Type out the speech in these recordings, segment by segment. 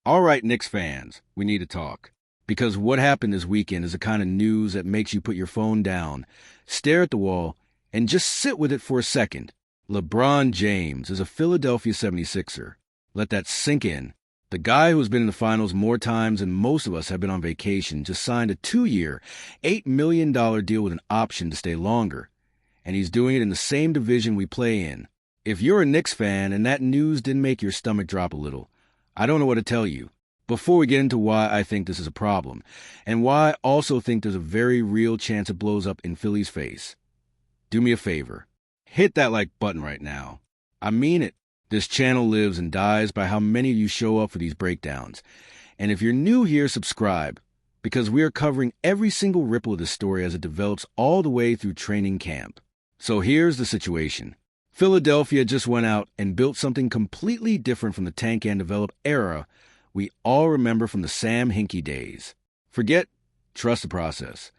All right, Knicks fans, we need to talk. Because what happened this weekend is the kind of news that makes you put your phone down, stare at the wall, and just sit with it for a second. LeBron James is a Philadelphia 76er. Let that sink in. The guy who's been in the finals more times than most of us have been on vacation just signed a 2-year, $8 million deal with an option to stay longer. And he's doing it in the same division we play in. If you're a Knicks fan and that news didn't make your stomach drop a little, I don't know what to tell you. Before we get into why I think this is a problem, and why I also think there's a very real chance it blows up in Philly's face, do me a favor. Hit that like button right now. I mean it. This channel lives and dies by how many of you show up for these breakdowns. And if you're new here, subscribe, because we are covering every single ripple of this story as it develops all the way through training camp. So here's the situation. Philadelphia just went out and built something completely different from the tank and develop era we all remember from the Sam Hinkie days. Forget, trust the process.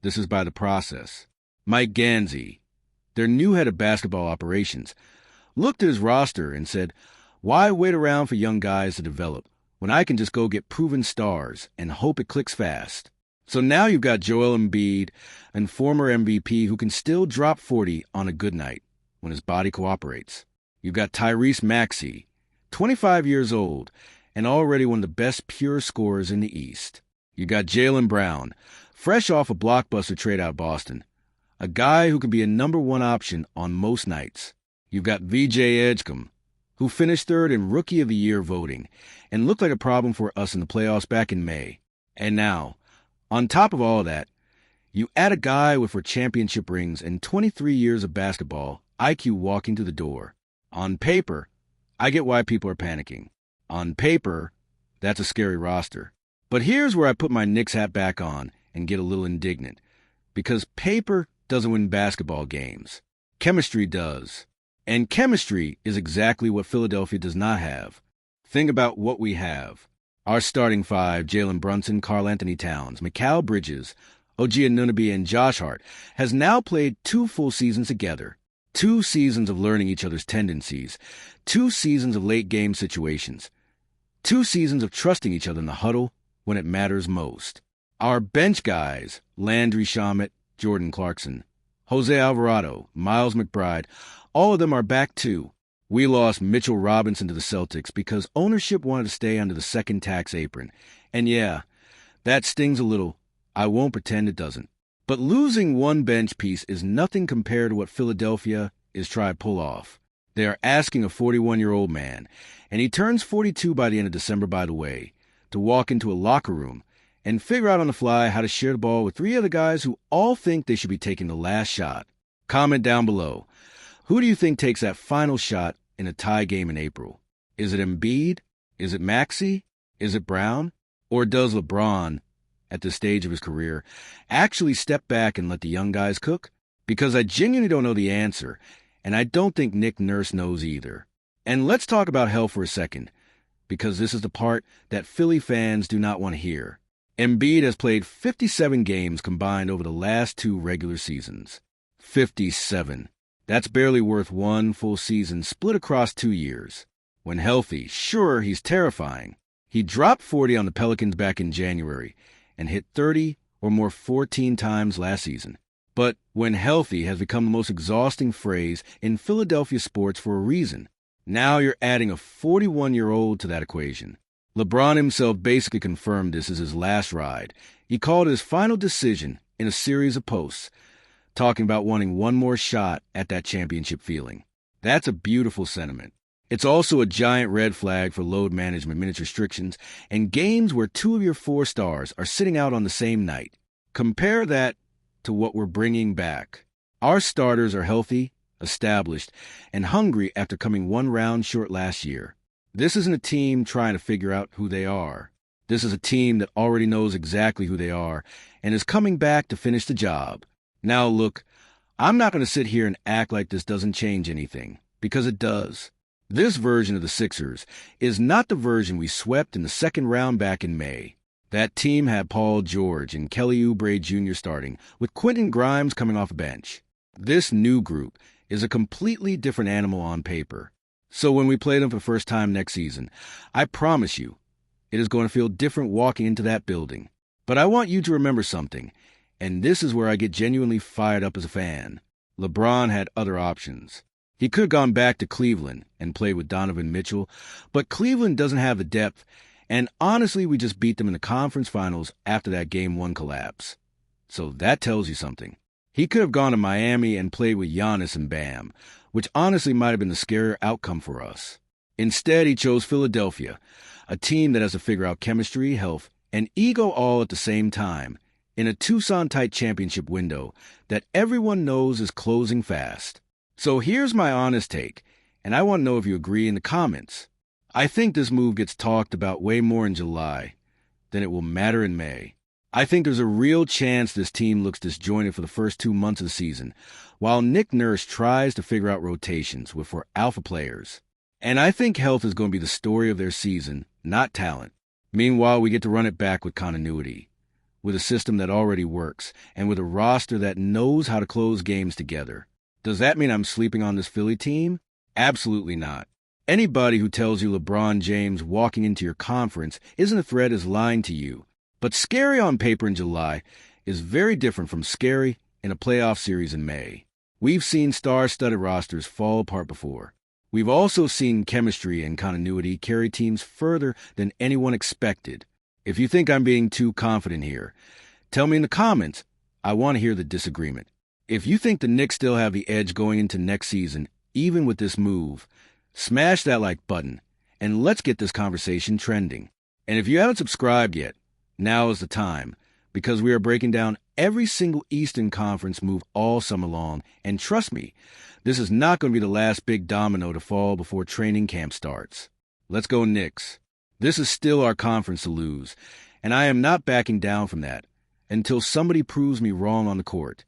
This is by the process. Mike Ganzi, their new head of basketball operations, looked at his roster and said, why wait around for young guys to develop when I can just go get proven stars and hope it clicks fast? So now you've got Joel Embiid, and former MVP who can still drop 40 on a good night when his body cooperates. You've got Tyrese Maxey, 25 years old, and already one of the best pure scorers in the East. You got Jaylen Brown, fresh off a blockbuster trade out of Boston, a guy who can be a number one option on most nights. You've got VJ Edgecombe, who finished third in Rookie of the Year voting and looked like a problem for us in the playoffs back in May. And now, on top of all that, you add a guy with 4 championship rings and 23 years of basketball IQ walking through the door. On paper, I get why people are panicking. On paper, that's a scary roster. But here's where I put my Knicks hat back on and get a little indignant. Because paper doesn't win basketball games. Chemistry does. And chemistry is exactly what Philadelphia does not have. Think about what we have. Our starting 5, Jalen Brunson, Karl-Anthony Towns, Mikal Bridges, OG Anunoby, and Josh Hart, has now played 2 full seasons together. 2 seasons of learning each other's tendencies. 2 seasons of late-game situations. 2 seasons of trusting each other in the huddle when it matters most. Our bench guys, Landry Shamet, Jordan Clarkson, Jose Alvarado, Miles McBride, all of them are back too. We lost Mitchell Robinson to the Celtics because ownership wanted to stay under the second tax apron. And yeah, that stings a little. I won't pretend it doesn't. But losing one bench piece is nothing compared to what Philadelphia is trying to pull off. They are asking a 41-year-old man, and he turns 42 by the end of December, by the way, to walk into a locker room and figure out on the fly how to share the ball with 3 other guys who all think they should be taking the last shot. Comment down below. Who do you think takes that final shot in a tie game in April? Is it Embiid? Is it Maxey? Is it Brown? Or does LeBron, at this stage of his career, actually step back and let the young guys cook? Because I genuinely don't know the answer, and I don't think Nick Nurse knows either. And let's talk about health for a second, because this is the part that Philly fans do not want to hear. Embiid has played 57 games combined over the last 2 regular seasons. 57. That's barely worth 1 full season split across 2 years. When healthy, sure, he's terrifying. He dropped 40 on the Pelicans back in January and hit 30 or more 14 times last season. But when healthy has become the most exhausting phrase in Philadelphia sports for a reason. Now you're adding a 41-year-old to that equation. LeBron himself basically confirmed this as his last ride. He called it his final decision in a series of posts, talking about wanting one more shot at that championship feeling. That's a beautiful sentiment. It's also a giant red flag for load management, minutes restrictions, and games where 2 of your 4 stars are sitting out on the same night. Compare that to what we're bringing back. Our starters are healthy, established, and hungry after coming 1 round short last year. This isn't a team trying to figure out who they are. This is a team that already knows exactly who they are and is coming back to finish the job. Now look, I'm not going to sit here and act like this doesn't change anything, because it does. This version of the Sixers is not the version we swept in the 2nd round back in May. That team had Paul George and Kelly Oubre Jr. starting, with Quentin Grimes coming off a bench. This new group is a completely different animal on paper. So when we play them for the first time next season, I promise you, It is going to feel different walking into that building. But I want you to remember something, and this is where I get genuinely fired up as a fan. LeBron had other options. He could have gone back to Cleveland and played with Donovan Mitchell, but Cleveland doesn't have the depth, and honestly, we just beat them in the conference finals after that Game 1 collapse. So that tells you something. He could have gone to Miami and played with Giannis and Bam, which honestly might have been the scarier outcome for us. Instead, he chose Philadelphia, a team that has to figure out chemistry, health, and ego all at the same time, in a Tucson-type championship window that everyone knows is closing fast. So here's my honest take, and I want to know if you agree in the comments. I think this move gets talked about way more in July than it will matter in May. I think there's a real chance this team looks disjointed for the first 2 months of the season, while Nick Nurse tries to figure out rotations with 4 alpha players. And I think health is going to be the story of their season, not talent. Meanwhile, we get to run it back with continuity, with a system that already works, and with a roster that knows how to close games together. Does that mean I'm sleeping on this Philly team? Absolutely not. Anybody who tells you LeBron James walking into your conference isn't a threat is lying to you. But scary on paper in July is very different from scary in a playoff series in May. We've seen star-studded rosters fall apart before. We've also seen chemistry and continuity carry teams further than anyone expected. If you think I'm being too confident here, tell me in the comments. I want to hear the disagreement. If you think the Knicks still have the edge going into next season, even with this move, smash that like button, and let's get this conversation trending. And if you haven't subscribed yet, now is the time, because we are breaking down every single Eastern Conference move all summer long, and trust me, this is not going to be the last big domino to fall before training camp starts. Let's go Knicks. This is still our conference to lose, and I am not backing down from that until somebody proves me wrong on the court.